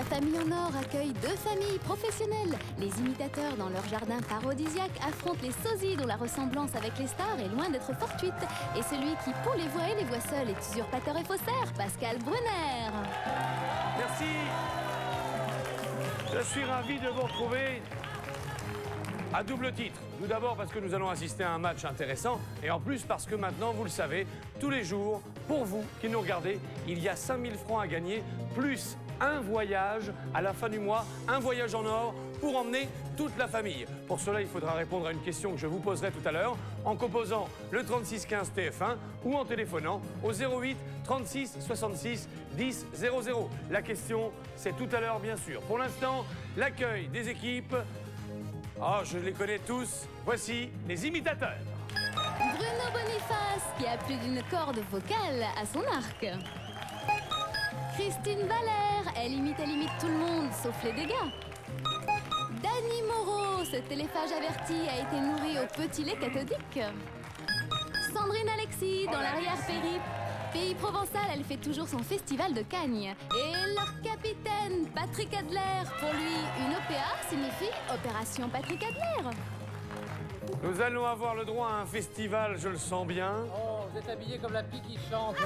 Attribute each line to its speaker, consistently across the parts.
Speaker 1: famille en or accueille deux familles professionnelles. Les imitateurs dans leur jardin parodisiaque affrontent les sosies dont la ressemblance avec les stars est loin d'être fortuite. Et celui qui, pour les voix et les voix seules, est usurpateur et faussaire, Pascal Brunner.
Speaker 2: Merci. Je suis ravi de vous retrouver à double titre. Tout d'abord parce que nous allons assister à un match intéressant et en plus parce que maintenant, vous le savez, tous les jours, pour vous qui nous regardez, il y a 5000 francs à gagner, plus un voyage à la fin du mois, un voyage en or pour emmener toute la famille. Pour cela, il faudra répondre à une question que je vous poserai tout à l'heure en composant le 36 15 TF1 ou en téléphonant au 08 36 66 10 00. La question, c'est tout à l'heure, bien sûr. Pour l'instant, l'accueil des équipes. Oh, je les connais tous. Voici les imitateurs.
Speaker 1: Bruno Boniface, qui a plus d'une corde vocale à son arc. Christine Valère, elle imite tout le monde, sauf les dégâts. Dany Moreau, ce téléphage averti a été nourri au petit lait cathodique. Sandrine Alexis, dans l'arrière-périple. Pays provençal, elle fait toujours son festival de Cagnes. Et leur capitaine, Patrick Adler. Pour lui, une OPA signifie Opération Patrick Adler.
Speaker 2: Nous allons avoir le droit à un festival, je le sens bien.
Speaker 3: Oh, vous êtes habillé comme la pie qui chante.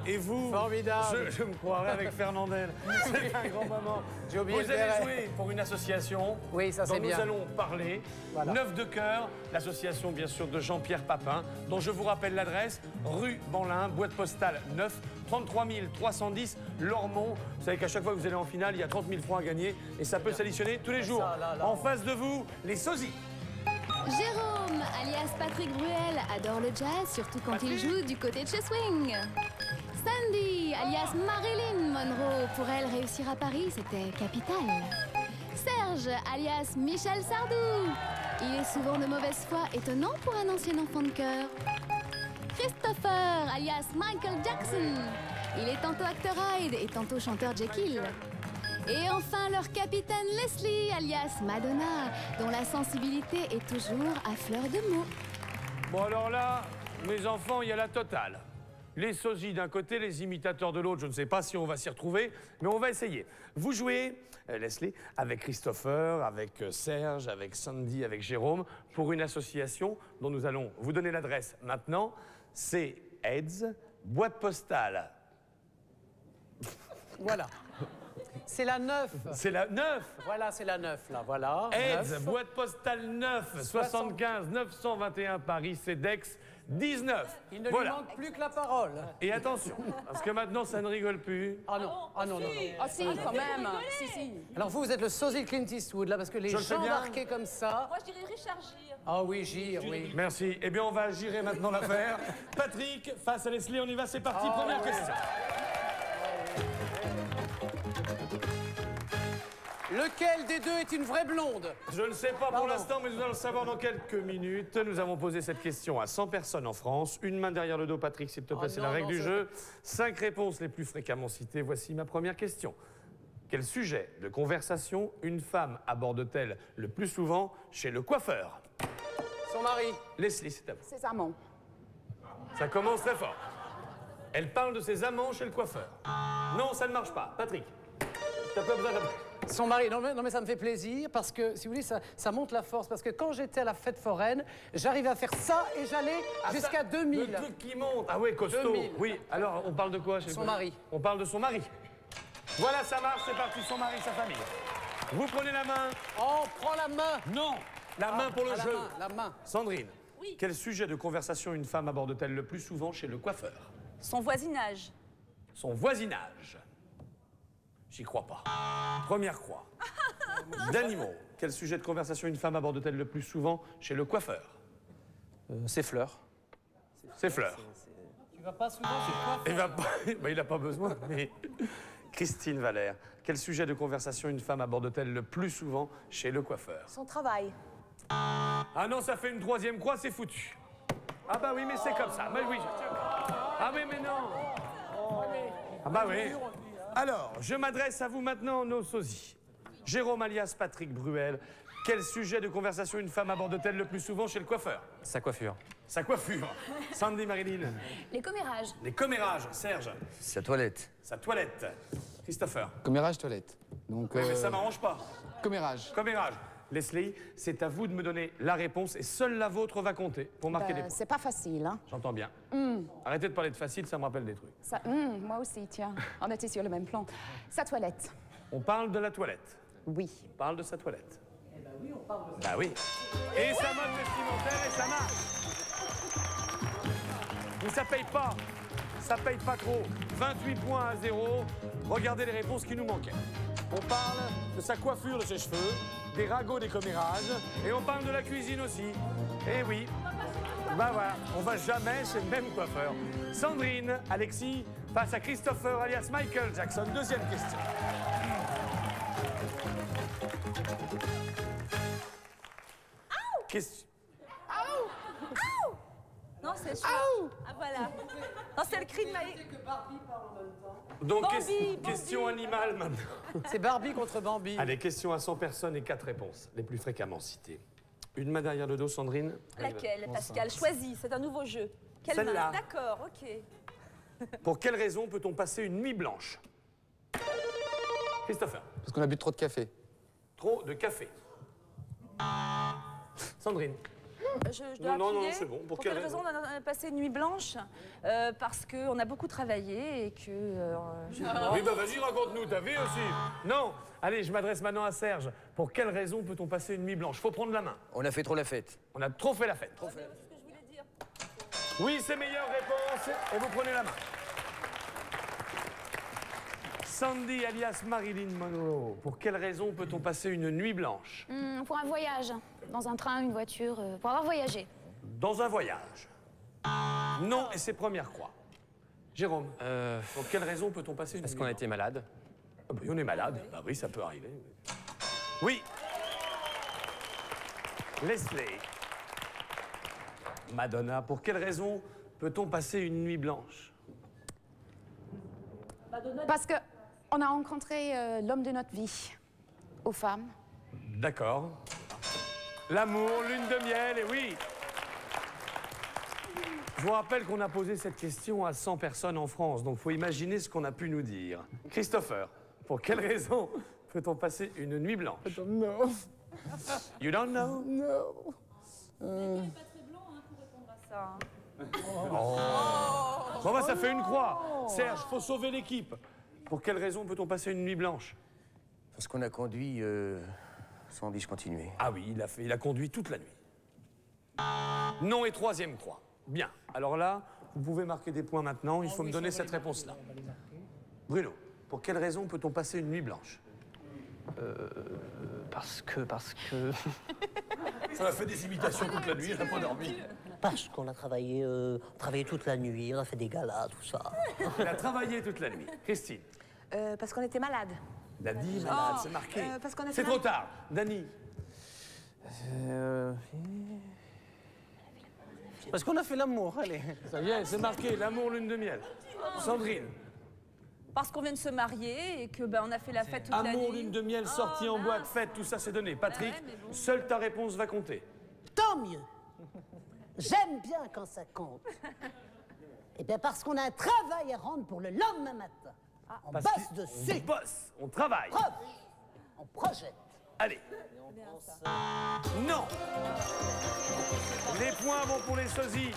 Speaker 2: Et vous?
Speaker 3: Formidable.
Speaker 2: Je me croirais avec Fernandel. C'est un grand moment.
Speaker 3: J'ai oublié
Speaker 2: vous allez jouer pour une association.
Speaker 3: Oui, ça c'est bien.
Speaker 2: Nous allons parler.
Speaker 3: Voilà.
Speaker 2: Neuf de cœur, l'association bien sûr de Jean-Pierre Papin, dont je vous rappelle l'adresse, rue Banlin, boîte postale 9, 33 310, Lormont. Vous savez qu'à chaque fois que vous allez en finale, il y a 30 000 francs à gagner et ça peut s'additionner tous les jours.
Speaker 3: Là.
Speaker 2: En face de vous, les sosies.
Speaker 1: Jérôme, alias Patrick Bruel, adore le jazz, surtout quand il joue du côté de chez Swing. Sandy, alias Marilyn Monroe, pour elle, réussir à Paris, c'était capital. Serge, alias Michel Sardou. Il est souvent de mauvaise foi, étonnant pour un ancien enfant de cœur. Christopher, alias Michael Jackson. Il est tantôt acteur Hyde et tantôt chanteur Jekyll. Et enfin, leur capitaine Leslie, alias Madonna, dont la sensibilité est toujours à fleur de mots.
Speaker 2: Bon alors là, mes enfants, il y a la totale. Les sosies d'un côté, les imitateurs de l'autre, je ne sais pas si on va s'y retrouver, mais on va essayer. Vous jouez, Leslie, avec Christopher, avec Serge, avec Sandy, avec Jérôme, pour une association dont nous allons vous donner l'adresse maintenant. C'est AIDS, boîte postale.
Speaker 3: Voilà. C'est la 9.
Speaker 2: C'est la 9.
Speaker 3: Voilà, c'est la 9, là, voilà.
Speaker 2: AIDS,
Speaker 3: 9.
Speaker 2: boîte postale 9, 75 921 Paris, CEDEX 19.
Speaker 3: Il ne
Speaker 2: voilà.
Speaker 3: lui manque plus que la parole.
Speaker 2: Et attention, parce que maintenant, ça ne rigole plus.
Speaker 3: Ah non, ah non, non, non.
Speaker 4: Ah si, quand même. Si.
Speaker 3: Alors vous êtes le sosie de Clint Eastwood, là, parce que les
Speaker 2: Je le sais
Speaker 3: gens
Speaker 2: bien.
Speaker 3: marqués comme ça...
Speaker 4: Moi, je dirais Richard Gere.
Speaker 3: Ah oui, Gire, oui.
Speaker 2: Merci. Eh bien, on va girer maintenant l'affaire. Patrick, face à Leslie, on y va, c'est parti. Première question.
Speaker 3: Lequel des deux est une vraie blonde?
Speaker 2: Je ne sais pas pour l'instant, mais nous allons le savoir dans quelques minutes. Nous avons posé cette question à 100 personnes en France. Une main derrière le dos, Patrick, s'il te plaît, c'est la règle du jeu. 5 réponses les plus fréquemment citées. Voici ma première question. Quel sujet de conversation une femme aborde-t-elle le plus souvent chez le coiffeur?
Speaker 3: Son mari.
Speaker 2: Leslie, c'est à vous.
Speaker 4: Ses amants.
Speaker 2: Ça commence très fort. Elle parle de ses amants chez le coiffeur. Non, ça ne marche pas. Patrick, t'as pas besoin de...
Speaker 3: Son mari, non mais ça me fait plaisir parce que, si vous voulez, ça monte la force. Parce que quand j'étais à la fête foraine, j'arrivais à faire ça et j'allais jusqu'à 2000.
Speaker 2: Le truc qui monte. Ah ouais, costaud.
Speaker 3: 2000.
Speaker 2: Oui, alors on parle de quoi chez
Speaker 3: Son mari.
Speaker 2: On parle de son mari. Voilà, ça marche, c'est parti, son mari, sa famille. Vous prenez la main.
Speaker 3: Oh, prends la main.
Speaker 2: Non, la main pour le jeu.
Speaker 3: La main.
Speaker 2: Sandrine,
Speaker 4: Oui.
Speaker 2: quel sujet de conversation une femme aborde-t-elle le plus souvent chez le coiffeur?
Speaker 4: Son voisinage.
Speaker 2: Son voisinage. J'y crois pas. Première croix. D'animaux. Quel sujet de conversation une femme aborde-t-elle le plus souvent chez le coiffeur?
Speaker 5: Ses fleurs.
Speaker 2: Ses fleurs.
Speaker 3: Tu vas pas souvent chez toi?
Speaker 2: Il va pas... bah, il n'a pas besoin, mais... Christine Valère, quel sujet de conversation une femme aborde-t-elle le plus souvent chez le coiffeur?
Speaker 4: Son travail.
Speaker 2: Ah non, ça fait une troisième croix, c'est foutu. Ah bah oui, mais c'est comme ça. Mais oui. Ah oui, mais non. Ah bah oui. Alors, je m'adresse à vous maintenant, nos sosies. Jérôme alias Patrick Bruel, quel sujet de conversation une femme aborde-t-elle le plus souvent chez le coiffeur?
Speaker 5: Sa coiffure.
Speaker 2: Sa coiffure. Sandy, Marilyn.
Speaker 4: Les commérages.
Speaker 2: Les commérages. Serge.
Speaker 5: Sa toilette.
Speaker 2: Sa toilette. Christopher.
Speaker 6: Commérage toilette. Donc,
Speaker 2: Oui, mais ça m'arrange pas.
Speaker 6: commérage.
Speaker 2: Commérage. Leslie, c'est à vous de me donner la réponse et seule la vôtre va compter pour marquer des points.
Speaker 7: C'est pas facile, hein.
Speaker 2: J'entends bien. Arrêtez de parler de facile, ça me rappelle des trucs.
Speaker 7: Ça, moi aussi, tiens. On était sur le même plan. Sa toilette.
Speaker 2: On parle de la toilette.
Speaker 7: Oui.
Speaker 2: On parle de sa toilette. Eh ben oui, on parle de ça. Bah oui. Et sa mode vestimentaire et ça marche. Mais ça paye pas. Ça paye pas trop. 28 points à 0. Regardez les réponses qui nous manquaient. On parle de sa coiffure de ses cheveux, des ragots des commérages, et on parle de la cuisine aussi. Eh oui. Bah voilà, on va jamais chez le même coiffeur. Sandrine, Alexis, face à Christopher alias Michael Jackson. Deuxième question. Question.
Speaker 4: Non, c'est chaud. Ah, voilà. Non, c'est le cri de Maï.
Speaker 2: Donc,
Speaker 4: Bambi,
Speaker 2: question animale maintenant.
Speaker 3: C'est Barbie contre Bambi.
Speaker 2: Allez, question à 100 personnes et 4 réponses, les plus fréquemment citées. Une main derrière le dos, Sandrine.
Speaker 4: Laquelle, Pascal? Choisis, c'est un nouveau jeu. Quelle
Speaker 2: Celle-là.
Speaker 4: main? D'accord, ok.
Speaker 2: Pour quelle raison peut-on passer une nuit blanche? Christopher.
Speaker 6: Parce qu'on a bu trop de café.
Speaker 2: Trop de café. Sandrine.
Speaker 4: Je dois
Speaker 2: Non,
Speaker 4: appuyer.
Speaker 2: c'est bon. Pour
Speaker 4: quelle
Speaker 2: quelle
Speaker 4: raison on a passé une nuit blanche? Parce qu'on a beaucoup travaillé et que...
Speaker 2: Oui, bah vas-y, raconte-nous ta vie aussi. Non. Allez, je m'adresse maintenant à Serge. Pour quelle raison peut-on passer une nuit blanche? Faut prendre la main.
Speaker 8: On a fait trop la fête.
Speaker 2: On a trop fait la fête.
Speaker 4: C'est ce que je voulais dire.
Speaker 2: Oui, c'est meilleure réponse. Et vous prenez la main. Sandy alias Marilyn Monroe. Pour quelle raison peut-on passer une nuit blanche?
Speaker 1: Pour un voyage, dans un train, une voiture, pour avoir voyagé.
Speaker 2: Dans un voyage. Non, et c'est première croix. Jérôme, pour quelle raison peut-on passer une
Speaker 5: Parce
Speaker 2: nuit
Speaker 5: qu'on a
Speaker 2: blanche?
Speaker 5: été malade.
Speaker 2: Ah bah, on est malade. Bah oui, ça peut arriver. Oui. Leslie. Madonna, pour quelle raison peut-on passer une nuit blanche?
Speaker 7: Parce que on a rencontré l'homme de notre vie, aux femmes.
Speaker 2: D'accord. L'amour, lune de miel, et oui. Je vous rappelle qu'on a posé cette question à 100 personnes en France, donc il faut imaginer ce qu'on a pu nous dire. Christopher, pour quelle raison peut-on passer une nuit blanche?
Speaker 6: I don't know.
Speaker 2: You don't know?
Speaker 6: No.
Speaker 4: Ça.
Speaker 2: Bon bah ça fait une croix. Serge, faut sauver l'équipe. Pour quelle raison peut-on passer une nuit blanche?
Speaker 8: Parce qu'on a conduit sans discontinuer.
Speaker 2: Ah oui, il a conduit toute la nuit. Non et troisième croix. Bien. Alors là, vous pouvez marquer des points maintenant. Il faut me donner cette réponse-là. Bruno, pour quelle raison peut-on passer une nuit blanche?
Speaker 5: Parce que...
Speaker 2: Ça m'a fait des imitations toute la nuit, il n'a pas dormi.
Speaker 9: Parce qu'on a travaillé, toute la nuit, on a fait des galas, tout ça.
Speaker 2: Il a travaillé toute la nuit. Christine.
Speaker 4: Parce qu'on était malade.
Speaker 2: Dani, malade, c'est marqué.
Speaker 4: parce qu'on a
Speaker 2: C'est
Speaker 4: fait
Speaker 2: trop tard. Dani.
Speaker 9: Parce qu'on a fait l'amour, allez.
Speaker 2: Ça y est, c'est marqué. L'amour, lune de miel. Sandrine.
Speaker 4: Parce qu'on vient de se marier et que on a fait la fête toute la nuit.
Speaker 2: Amour, lune de miel, sortie en boîte, fête, tout ça c'est donné. Patrick,
Speaker 4: ouais, mais bon.
Speaker 2: seule ta réponse va compter.
Speaker 9: Tant mieux. J'aime bien quand ça compte. Eh bien, parce qu'on a un travail à rendre pour le lendemain matin. On
Speaker 2: Parce
Speaker 9: bosse
Speaker 2: qu'on
Speaker 9: dessus.
Speaker 2: bosse, on travaille.
Speaker 9: Preuve. On projette.
Speaker 2: Allez. Non. Les points vont pour les sosies.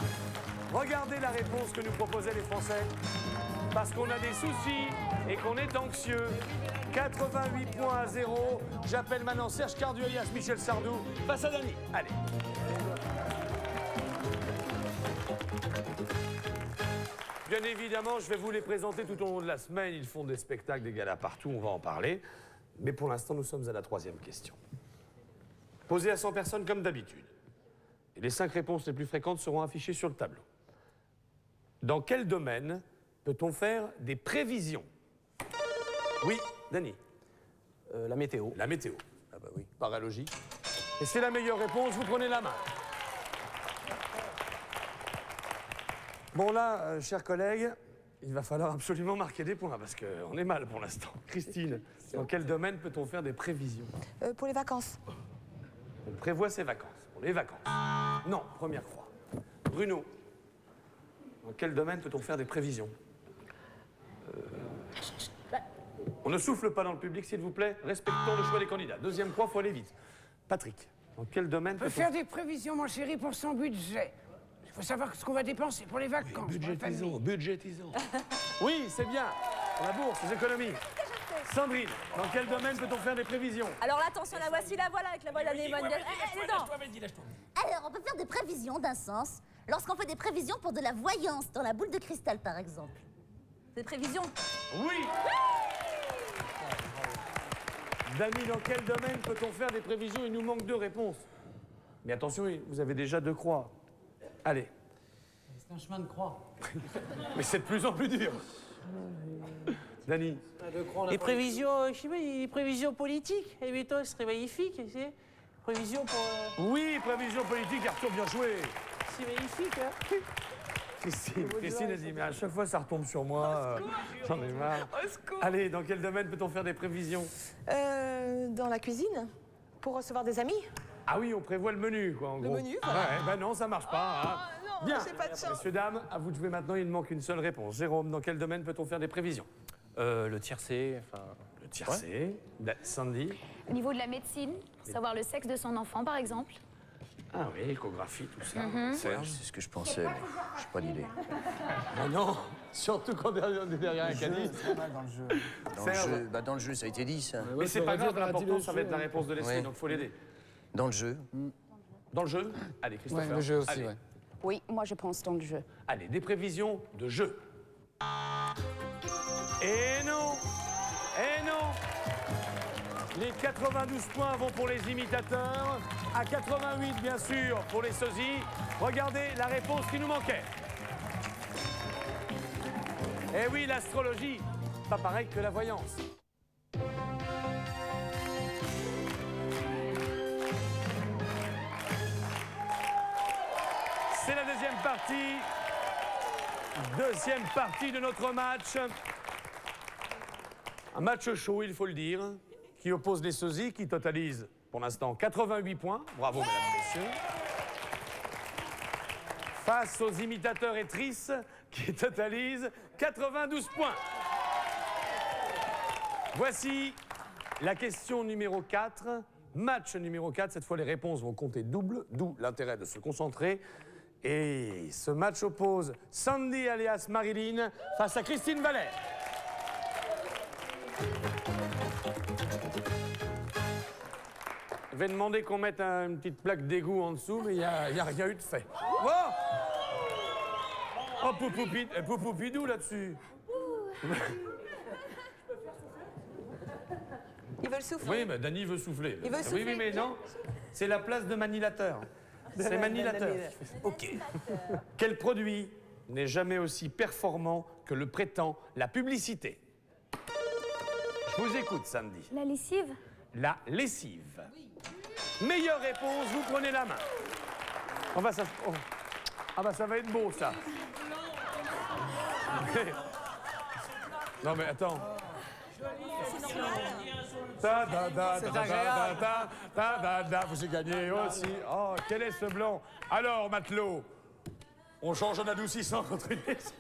Speaker 2: Regardez la réponse que nous proposaient les Français. Parce qu'on a des soucis et qu'on est anxieux. 88 points à 0. J'appelle maintenant Serge Cardu alias Michel Sardou face à Dany. Allez. Bien évidemment, je vais vous les présenter tout au long de la semaine. Ils font des spectacles, des galas partout, on va en parler. Mais pour l'instant, nous sommes à la troisième question. Posée à 100 personnes comme d'habitude. Et les 5 réponses les plus fréquentes seront affichées sur le tableau. Dans quel domaine peut-on faire des prévisions? Oui, Dany.
Speaker 5: la météo.
Speaker 2: La météo.
Speaker 8: Ah bah oui.
Speaker 2: Paraît logique. Et c'est la meilleure réponse, vous prenez la main. Bon là, chers collègues, il va falloir absolument marquer des points parce qu'on est mal pour l'instant. Christine, dans quel domaine peut-on faire des prévisions?
Speaker 7: Pour les vacances.
Speaker 2: On prévoit ses vacances. Pour les vacances. Non, première croix. Bruno, dans quel domaine peut-on faire des prévisions? On ne souffle pas dans le public, s'il vous plaît. Respectons le choix des candidats. Deuxième croix, il faut aller vite. Patrick, dans quel domaine
Speaker 10: On peut faire des prévisions, mon chéri, pour son budget. Il faut savoir ce qu'on va dépenser pour les vacances.
Speaker 2: Budgétisons, budgétisons. Oui, c'est bien. La bourse, les économies. Sandrine, dans quel domaine peut-on faire des prévisions?
Speaker 4: Alors là, attention, la voici, la voilà avec la voix d'anémone.
Speaker 11: Alors, on peut faire des prévisions d'un sens lorsqu'on fait des prévisions pour de la voyance dans la boule de cristal, par exemple.
Speaker 4: Des prévisions?
Speaker 2: Oui. Dany, dans quel domaine peut-on faire des prévisions? Il nous manque 2 réponses. Mais attention, vous avez déjà 2 croix. Allez.
Speaker 3: C'est un chemin de croix.
Speaker 2: Mais c'est de plus en plus dur. Dany.
Speaker 12: Les prévisions, je sais pas, les prévisions politiques. Et toi, ce serait magnifique, tu sais. Prévisions pour...
Speaker 2: Oui, prévisions politiques, Arthur, bien joué.
Speaker 12: C'est magnifique, hein.
Speaker 2: Christine a dit, mais à chaque fois, ça retombe sur moi. J'en ai marre. Allez, dans quel domaine peut-on faire des prévisions?
Speaker 13: Dans la cuisine, pour recevoir des amis.
Speaker 2: Ah oui, on prévoit le menu, quoi, en gros.
Speaker 13: Le menu, voilà.
Speaker 2: Ouais, ben non, ça marche pas. Hein.
Speaker 13: Non,
Speaker 2: Bien.
Speaker 13: j'ai pas de chance.
Speaker 2: Messieurs, dames, à vous de jouer maintenant, il ne manque une seule réponse. Jérôme, dans quel domaine peut-on faire des prévisions?
Speaker 5: Le tiercé, enfin...
Speaker 2: Le tiercé. Ouais. Sandy?
Speaker 1: Au niveau de la médecine, savoir le sexe de son enfant, par exemple.
Speaker 2: Ah oui, échographie, tout ça.
Speaker 8: Serge, c'est ce que je pensais, mais je n'ai pas d'idée.
Speaker 2: Ah non, surtout quand on est derrière un caddie.
Speaker 8: Dans le jeu, ça a été dit, ça.
Speaker 2: Mais c'est pas grave, l'important, ça va être la réponse de Leslie, donc il faut l'aider.
Speaker 8: Dans le jeu.
Speaker 2: Dans le jeu? Allez, Christopher.
Speaker 6: Ouais, le jeu aussi,
Speaker 2: allez.
Speaker 6: ouais.
Speaker 7: Oui, moi je pense dans le jeu.
Speaker 2: Allez, des prévisions de jeu. Et non! Et non! Les 92 points vont pour les imitateurs, à 88 bien sûr pour les sosies. Regardez la réponse qui nous manquait. Eh oui, l'astrologie, pas pareil que la voyance. C'est la deuxième partie. Deuxième partie de notre match. Un match chaud, il faut le dire, qui oppose les sosies, qui totalisent pour l'instant 88 points. Bravo, mesdames et messieurs. Face aux imitateurs et tristes, qui totalisent 92 points. Voici la question numéro 4. Match numéro 4. Cette fois, les réponses vont compter double, d'où l'intérêt de se concentrer. Et ce match oppose Sandy alias Marilyn face à Christine Valère. Je vais demander qu'on mette une petite plaque d'égout en dessous, mais il n'y a rien eu de fait. Oh, oh Poupoupidou là-dessus.
Speaker 13: Ils veulent souffler.
Speaker 2: Oui, mais Dany veut souffler.
Speaker 13: Il veut souffler.
Speaker 2: Oui, mais non. C'est la place de manilateur. C'est manilateur. OK. Quel produit n'est jamais aussi performant que le prétend la publicité? Je vous écoute, Sandy.
Speaker 1: La lessive?
Speaker 2: La lessive. Meilleure réponse, vous prenez la main. Oh bah ça, oh. Ah bah ça va être beau, ça. Non mais attends. Vous avez gagné aussi. Oh, quel est ce blanc? Alors, matelot, on change un adoucissant contre une lessive.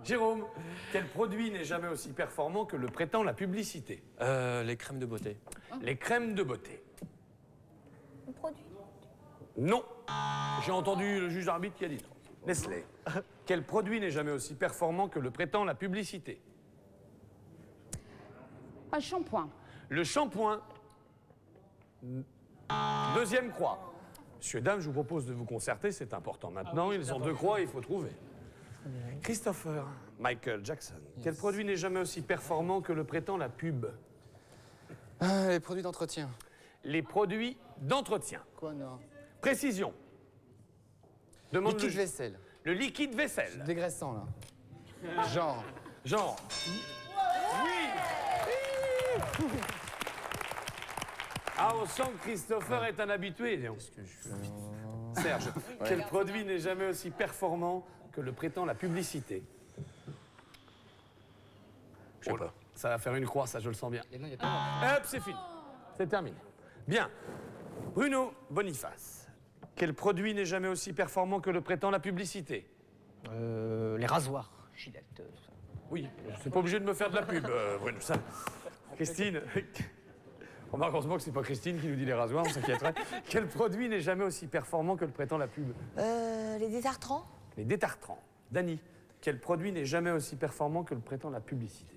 Speaker 2: Jérôme, quel produit n'est jamais aussi performant que le prétend la publicité?
Speaker 5: Les crèmes de beauté.
Speaker 2: Les crèmes de beauté.
Speaker 1: Le produit?
Speaker 2: Non. J'ai entendu le juge d'arbitre qui a dit non. Nestlé. Quel produit n'est jamais aussi performant que le prétend la publicité?
Speaker 7: Un shampoing.
Speaker 2: Le shampoing. Deuxième croix. Messieurs, dames, je vous propose de vous concerter, c'est important. Maintenant, ils ont 2 croix, il faut trouver. Christopher Michael Jackson. Quel produit n'est jamais aussi performant que le prétend la pub?
Speaker 6: Les produits d'entretien.
Speaker 2: Les produits d'entretien.
Speaker 6: Quoi, non?
Speaker 2: Précision. Demande
Speaker 6: liquide vaisselle.
Speaker 2: Le liquide vaisselle.
Speaker 6: Dégraissant, là. Genre.
Speaker 2: Genre. Oui. Ah, on sent que Christopher est un habitué. Qu'est-ce que je fais? Serge, quel produit n'est jamais aussi performant que le prétend la publicité? Je sais pas. Ça va faire une croix, ça, je le sens bien. Hop, c'est fini. C'est terminé. Bien. Bruno Boniface. Quel produit n'est jamais aussi performant que le prétend la publicité?
Speaker 5: Les rasoirs, Gillette, tout ça.
Speaker 2: Oui, je suis pas obligé de me faire de la pub, Bruno, ça. Christine, remarque heureusement que c'est pas Christine qui nous dit les rasoirs, on s'inquiéterait. Quel produit n'est jamais aussi performant que le prétend la pub?
Speaker 13: Les détartrants.
Speaker 2: Les détartrants. Dany, quel produit n'est jamais aussi performant que le prétend la publicité?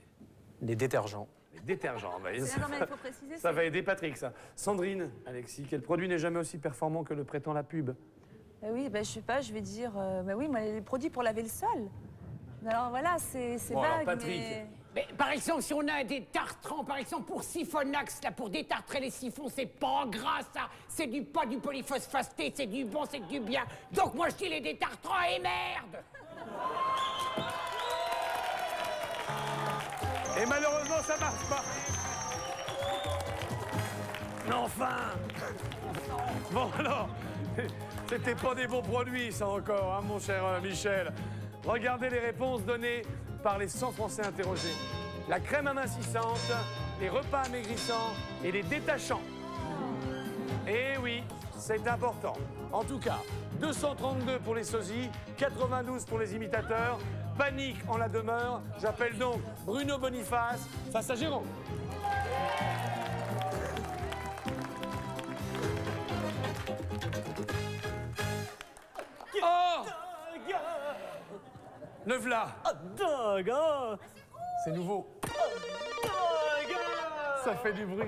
Speaker 5: Les détergents.
Speaker 2: Les détergents, bah,
Speaker 4: Non, mais il faut préciser.
Speaker 2: ça va aider Patrick, ça. Sandrine, Alexis, quel produit n'est jamais aussi performant que le prétend la pub?
Speaker 4: Oui, bah, je sais pas, je vais dire. Bah oui, moi, les produits pour laver le sol. Alors voilà, c'est
Speaker 2: Bon, alors,
Speaker 4: vague,
Speaker 2: Patrick.
Speaker 10: Mais par exemple, si on a des tartrans, par exemple, pour Sifonax, là, pour détartrer les siphons, c'est pas gras, ça. C'est pas du polyphosphaté, c'est du bon, c'est du bien. Donc moi, je dis les détartrants et merde.
Speaker 2: Et malheureusement, ça marche pas. Mais enfin. Bon alors, c'était pas des bons produits, ça encore, hein, mon cher Michel. Regardez les réponses données par les 100 Français interrogés. La crème amincissante, les repas amaigrissants et les détachants. Eh oui, c'est important. En tout cas, 232 pour les sosies, 92 pour les imitateurs. Panique en la demeure. J'appelle donc Bruno Boniface face à Jérôme. Oh! Le v'là.
Speaker 12: Dingue, hein.
Speaker 2: C'est nouveau. Ça fait du bruit.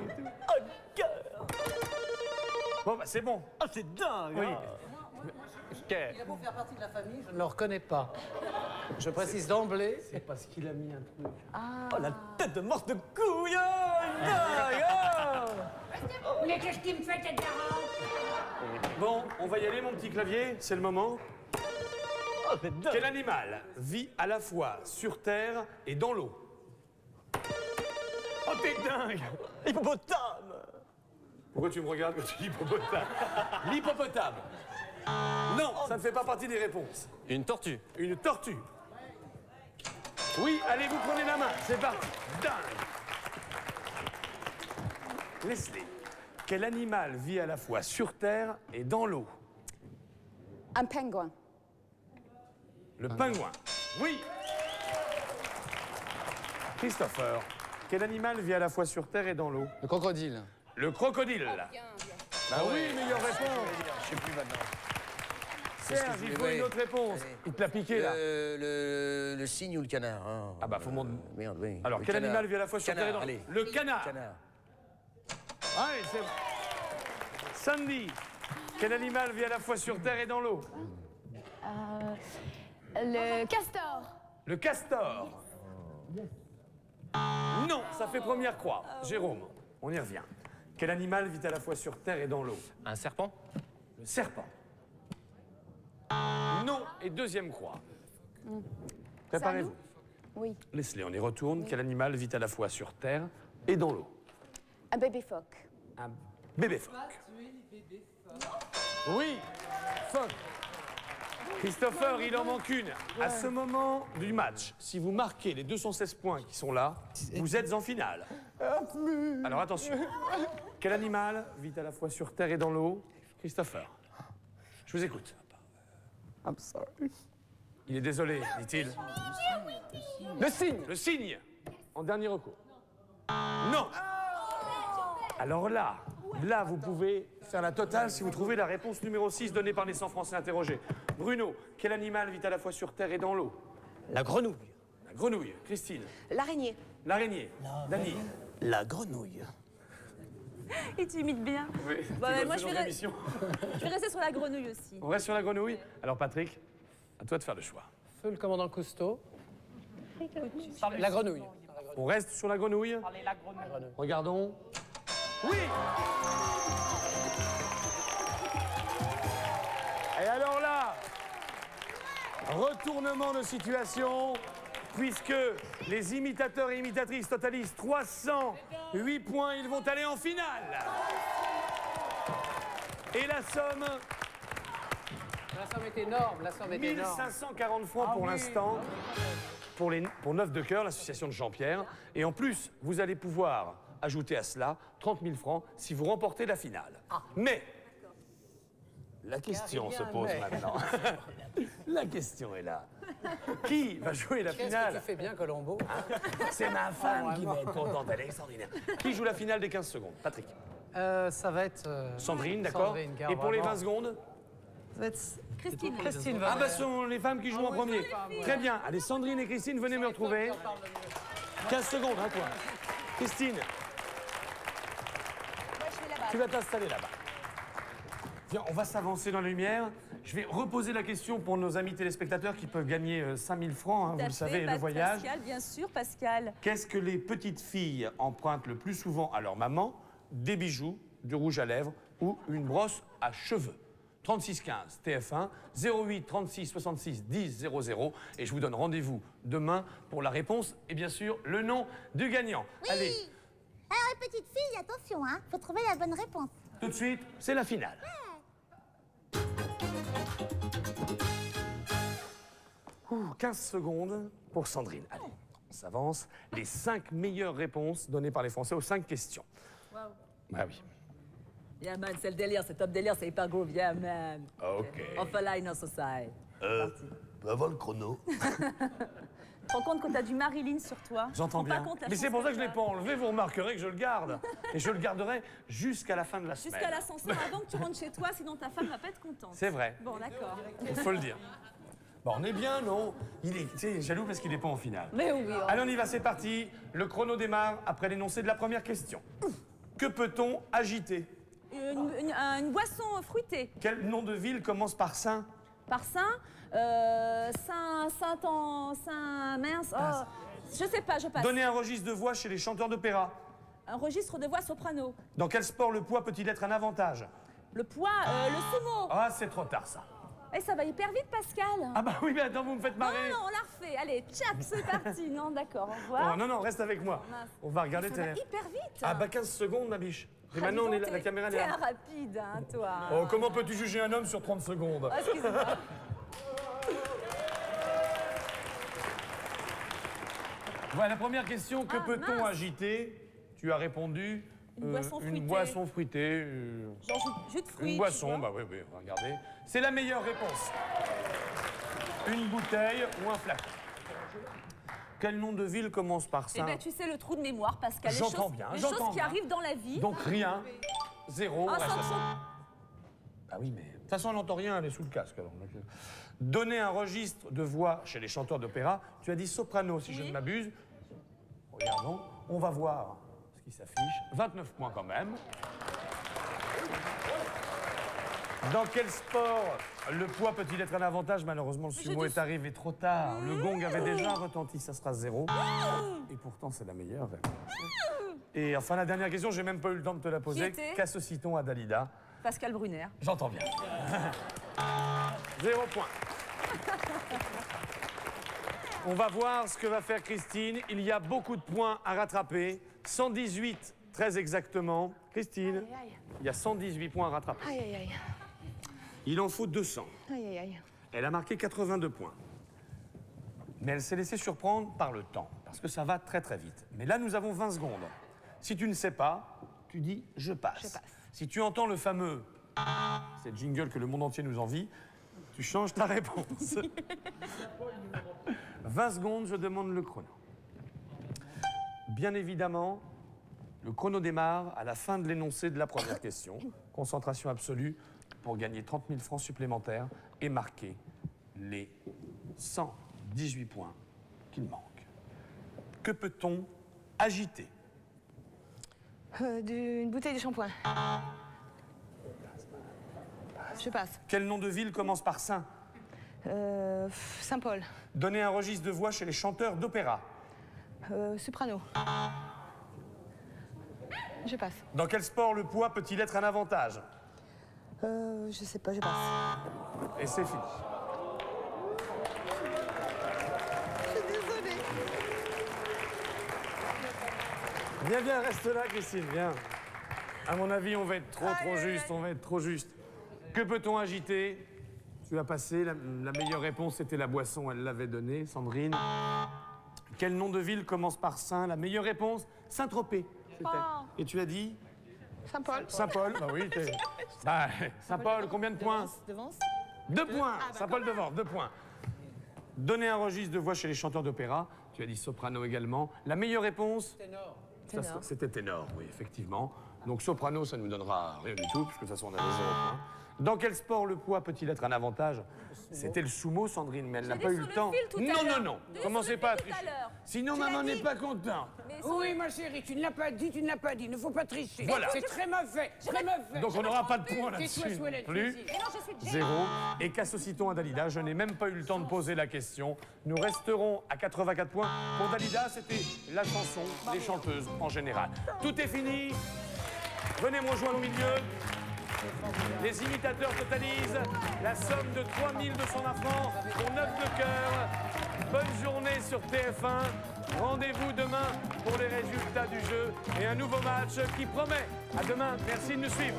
Speaker 2: Bon, bah c'est bon.
Speaker 12: Ah, c'est dingue.
Speaker 2: Oui.
Speaker 3: Il a beau faire partie de la famille, je ne le reconnais pas. Je précise d'emblée.
Speaker 2: C'est parce qu'il a mis un truc.
Speaker 12: Oh, la tête de morse de couille. Dingue, hein.
Speaker 10: Mais qu'est-ce qui me fait cette garante?
Speaker 2: Bon, on va y aller, mon petit clavier. C'est le moment.
Speaker 12: Oh, c'est dingue.
Speaker 2: Quel animal vit à la fois sur terre et dans l'eau?
Speaker 12: Oh, t'es dingue. Hippopotame.
Speaker 2: Pourquoi tu me regardes quand tu dis hippopotame? L'hippopotame. Non, ça ne fait pas partie des réponses.
Speaker 5: Une tortue.
Speaker 2: Une tortue. Oui, allez, vous prenez la main. C'est parti. Dingue. Leslie, quel animal vit à la fois sur terre et dans l'eau?
Speaker 7: Un pingouin.
Speaker 2: Le pingouin. Oui. Christopher, quel animal vit à la fois sur terre et dans l'eau?
Speaker 6: Le crocodile.
Speaker 2: Le crocodile. Bah oui, meilleure réponse.
Speaker 8: Je sais plus maintenant.
Speaker 2: Serge, il faut une autre réponse. Il te l'a piqué, là.
Speaker 8: Le cygne ou le canard, hein.
Speaker 2: Ah bah, faut monter.
Speaker 8: Merde, oui.
Speaker 2: Alors,
Speaker 8: Le
Speaker 2: quel
Speaker 8: canard.
Speaker 2: animal vit à la fois sur terre et dans l'eau?
Speaker 8: Allez.
Speaker 2: Le canard.
Speaker 8: Canard.
Speaker 2: Allez, c'est bon. Sandy, quel animal vit à la fois sur terre et dans l'eau?
Speaker 1: Le castor.
Speaker 2: Le castor. Non, ça fait première croix. Jérôme, on y revient. Quel animal vit à la fois sur terre et dans l'eau?
Speaker 5: Un serpent.
Speaker 2: Le serpent. Non, et deuxième croix. Préparez-vous.
Speaker 7: Oui.
Speaker 2: Leslie, on y retourne. Quel animal vit à la fois sur terre et dans l'eau?
Speaker 7: Un bébé phoque.
Speaker 2: Un bébé phoque. Oui, phoque. Christopher, il en manque une. À ce moment du match, si vous marquez les 216 points qui sont là, vous êtes en finale. Alors attention. Quel animal vit à la fois sur terre et dans l'eau? Christopher, je vous écoute.
Speaker 6: I'm sorry.
Speaker 2: Il est désolé, dit-il.
Speaker 6: Le cygne.
Speaker 2: Le cygne, en dernier recours. Non. Alors là, vous pouvez faire la totale si vous trouvez la réponse numéro 6 donnée par les 100 Français interrogés. Bruno, quel animal vit à la fois sur terre et dans l'eau?
Speaker 12: La grenouille.
Speaker 2: La grenouille. Christine.
Speaker 13: L'araignée.
Speaker 2: L'araignée. Dany.
Speaker 12: La grenouille.
Speaker 4: Et tu imites bien.
Speaker 2: Oui,
Speaker 4: Bon,
Speaker 2: tu
Speaker 4: mais
Speaker 2: dois
Speaker 4: moi,
Speaker 2: le
Speaker 4: je
Speaker 2: faire dans l'émission.
Speaker 4: vais rester sur la grenouille aussi.
Speaker 2: On reste sur la grenouille. Alors Patrick, à toi de faire le choix.
Speaker 3: Feu le commandant Cousteau. La grenouille.
Speaker 2: On reste sur la grenouille. Regardons. Oui. Et alors là, retournement de situation, puisque les imitateurs et imitatrices totalisent 308 points, ils vont aller en finale. Et la somme...
Speaker 3: La somme est énorme, la somme est énorme.
Speaker 2: 1540 francs pour l'instant, pour Neuf de Cœur, l'association de Jean-Pierre. Et en plus, vous allez pouvoir ajouter à cela 30 000 francs si vous remportez la finale. Mais, la question se pose maintenant. La question est là. Qui va jouer la
Speaker 3: Qu'est-ce que
Speaker 2: finale?
Speaker 3: tu fais bien, Colombo?
Speaker 2: C'est ma femme qui va être contente, elle est extraordinaire. Qui joue la finale des 15 secondes? Patrick.
Speaker 3: Ça va être...
Speaker 2: Sandrine, d'accord.
Speaker 3: Sandrine, car
Speaker 2: Et pour les
Speaker 3: vraiment-
Speaker 2: 20 secondes?
Speaker 3: Ça va être...
Speaker 4: Christine.
Speaker 3: Christine
Speaker 2: Ah
Speaker 3: va...
Speaker 2: bah ce sont les femmes qui jouent en premier. Très bien. Allez, Sandrine et Christine, venez me retrouver. 15 secondes, hein, toi. Christine, tu vas t'installer là-bas. Viens, on va s'avancer dans la lumière. Je vais reposer la question pour nos amis téléspectateurs qui peuvent gagner 5000 francs, hein, vous le savez, le voyage.
Speaker 4: Pascal, bien sûr, Pascal.
Speaker 2: Qu'est-ce que les petites filles empruntent le plus souvent à leur maman? Des bijoux, du rouge à lèvres ou une brosse à cheveux. 3615 TF1 08 36 66 10 00 et je vous donne rendez-vous demain pour la réponse et bien sûr le nom du gagnant.
Speaker 11: Oui.
Speaker 2: Allez,
Speaker 11: Alors, les petites filles, attention, hein. Faut trouver la bonne réponse.
Speaker 2: tout de suite, c'est la finale. Ouh, 15 secondes pour Sandrine. Allez, on s'avance. Les 5 meilleures réponses données par les Français aux 5 questions.
Speaker 4: Waouh.
Speaker 2: Ah oui.
Speaker 14: Yeah man, c'est le délire, c'est top délire, c'est hyper groove, yeah man.
Speaker 2: Ok.
Speaker 14: Offline in society.
Speaker 2: Avant le chrono.
Speaker 4: Tu te rends compte que t'as du Marilyn sur toi?
Speaker 2: J'entends
Speaker 4: Tu te rends
Speaker 2: bien.
Speaker 4: pas compte la
Speaker 2: Mais c'est
Speaker 4: chance
Speaker 2: pour ça que je
Speaker 4: t'as.
Speaker 2: ne l'ai pas enlevé, vous remarquerez que je le garde. Et je le garderai jusqu'à la fin de la semaine.
Speaker 4: Jusqu'à l'ascenseur avant que tu rentres chez toi, sinon ta femme va pas être contente.
Speaker 2: C'est vrai.
Speaker 4: Bon, d'accord.
Speaker 2: Il faut le dire. Bon, on est bien, non? Il est, tu sais, jaloux parce qu'il n'est pas en finale.
Speaker 14: Mais oui.
Speaker 2: Allez, on y va, c'est parti. Le chrono démarre après l'énoncé de la première question. Que peut-on agiter?
Speaker 4: Une boisson fruitée.
Speaker 2: Quel nom de ville commence par Saint?
Speaker 4: Par Saint, mince, oh, je sais pas, je passe.
Speaker 2: Donnez un registre de voix chez les chanteurs d'opéra.
Speaker 4: Un registre de voix soprano.
Speaker 2: Dans quel sport le poids peut-il être un avantage?
Speaker 4: Le poids, le sumo.
Speaker 2: Ah, c'est trop tard, ça.
Speaker 4: Eh, ça va hyper vite, Pascal.
Speaker 2: Ah bah oui, mais attends, vous me faites
Speaker 4: Non,
Speaker 2: marrer.
Speaker 4: non, on la refait. Allez, tchac, c'est parti. Non, d'accord, au revoir.
Speaker 2: Oh, non, non, reste avec moi.
Speaker 4: Mince.
Speaker 2: On va regarder
Speaker 4: Ça
Speaker 2: tes
Speaker 4: va
Speaker 2: lèvres.
Speaker 4: hyper vite.
Speaker 2: Ah bah 15 secondes, ma biche. Et
Speaker 4: Ah,
Speaker 2: maintenant,
Speaker 4: dis
Speaker 2: on est
Speaker 4: donc,
Speaker 2: là, la caméra est
Speaker 4: T'es
Speaker 2: là.
Speaker 4: un rapide, hein, toi.
Speaker 2: Oh, comment peux-tu juger un homme sur 30 secondes?
Speaker 4: Oh, excuse-moi.
Speaker 2: Voilà, la première question, que
Speaker 4: Ah,
Speaker 2: peut-on
Speaker 4: mince.
Speaker 2: agiter? Tu as répondu
Speaker 4: Une boisson fruitée.
Speaker 2: Une boisson fruitée.
Speaker 4: Genre jus de fruits.
Speaker 2: Une
Speaker 4: tu
Speaker 2: boisson,
Speaker 4: vois.
Speaker 2: bah oui, oui, regardez. C'est la meilleure réponse. Une bouteille ou un flacon. Quel nom de ville commence par
Speaker 4: Eh
Speaker 2: ça?
Speaker 4: ben, tu sais, le trou de mémoire, Pascal.
Speaker 2: J'entends bien,
Speaker 4: Les
Speaker 2: j'entends
Speaker 4: choses qui
Speaker 2: bien.
Speaker 4: arrivent dans la vie.
Speaker 2: Donc rien, zéro.
Speaker 4: Ah,
Speaker 2: reste
Speaker 4: ça,
Speaker 2: à
Speaker 4: ça.
Speaker 2: ça. Ah oui, mais de toute façon, on n'entend rien, elle est sous le casque. Alors. Donc, donner un registre de voix chez les chanteurs d'opéra. Tu as dit soprano, si je ne m'abuse. Regardons, on va voir ce qui s'affiche. 29 points quand même. Dans quel sport le poids peut-il être un avantage? Malheureusement, le sumo est arrivé trop tard. Le gong avait déjà retenti, ça sera 0. Et pourtant, c'est la meilleure réponse. Et enfin, la dernière question, j'ai même pas eu le temps de te la poser.
Speaker 4: Qui était
Speaker 2: Qu'associe-t-on à Dalida?
Speaker 4: Pascal Brunner.
Speaker 2: J'entends bien. 0 point. On va voir ce que va faire Christine. Il y a beaucoup de points à rattraper. 118, très exactement. Christine, il y a 118 points à rattraper.
Speaker 13: Aïe, aïe, aïe.
Speaker 2: Il en faut 200.
Speaker 13: Aïe, aïe, aïe.
Speaker 2: Elle a marqué 82 points. Mais elle s'est laissée surprendre par le temps, parce que ça va très très vite. Mais là, nous avons 20 secondes. Si tu ne sais pas, tu dis « je passe ».
Speaker 13: Je passe.
Speaker 2: Si tu entends le fameux « c'est le jingle que le monde entier nous envie », tu changes ta réponse. 20 secondes, je demande le chrono. Bien évidemment, le chrono démarre à la fin de l'énoncé de la première question. Concentration absolue pour gagner 30 000 francs supplémentaires et marquer les 118 points qu'il manque. Que peut-on agiter?
Speaker 13: Une bouteille de shampoing. Je passe.
Speaker 2: Quel nom de ville commence par Saint?
Speaker 13: Saint-Paul.
Speaker 2: Donner un registre de voix chez les chanteurs d'opéra.
Speaker 13: Soprano. Je passe.
Speaker 2: Dans quel sport le poids peut-il être un avantage?
Speaker 13: Je sais pas, je passe.
Speaker 2: Et c'est fini.
Speaker 13: Je suis désolée.
Speaker 2: Viens, viens, reste là, Christine, viens. À mon avis, on va être trop juste, on va être trop juste. Que peut-on agiter? Tu as passé, la meilleure réponse, c'était la boisson, elle l'avait donnée, Sandrine. Quel nom de ville commence par Saint? La meilleure réponse, Saint-Tropez. c'était. Et tu as dit?
Speaker 13: Saint-Paul.
Speaker 2: Saint-Paul, bah oui. Bah, Saint-Paul, combien de points?
Speaker 13: Devance.
Speaker 2: 2 points. Saint-Paul devant, 2 points. Donnez un registre de voix chez les chanteurs d'opéra. Tu as dit soprano également. La meilleure réponse?
Speaker 3: Ténor.
Speaker 2: C'était ténor, oui, effectivement. Donc soprano, ça ne nous donnera rien du tout, puisque de toute façon, on avait 0 points. Dans quel sport le poids peut-il être un avantage? C'était le sumo, Sandrine, mais elle n'a pas eu le temps. Non. Commencez pas à tricher. Sinon, maman n'est pas content.
Speaker 10: Oui, ma chérie, tu ne l'as pas dit, il ne faut pas tricher.
Speaker 2: Voilà.
Speaker 10: C'est très mauvais, très mauvais.
Speaker 2: Donc on n'aura pas de points là-dessus. Plus.
Speaker 10: Mais non, je suis
Speaker 2: 0. Et qu'associe-t-on à Dalida? Je n'ai même pas eu le temps de poser la question. Nous resterons à 84 points. Pour Dalida, c'était la chanson des chanteuses en général. Tout est fini. Venez me rejoindre au milieu. Les imitateurs totalisent la somme de 3200 francs pour 9 de cœur. Bonne journée sur TF1. Rendez-vous demain pour les résultats du jeu et un nouveau match qui promet. À demain. Merci de nous suivre.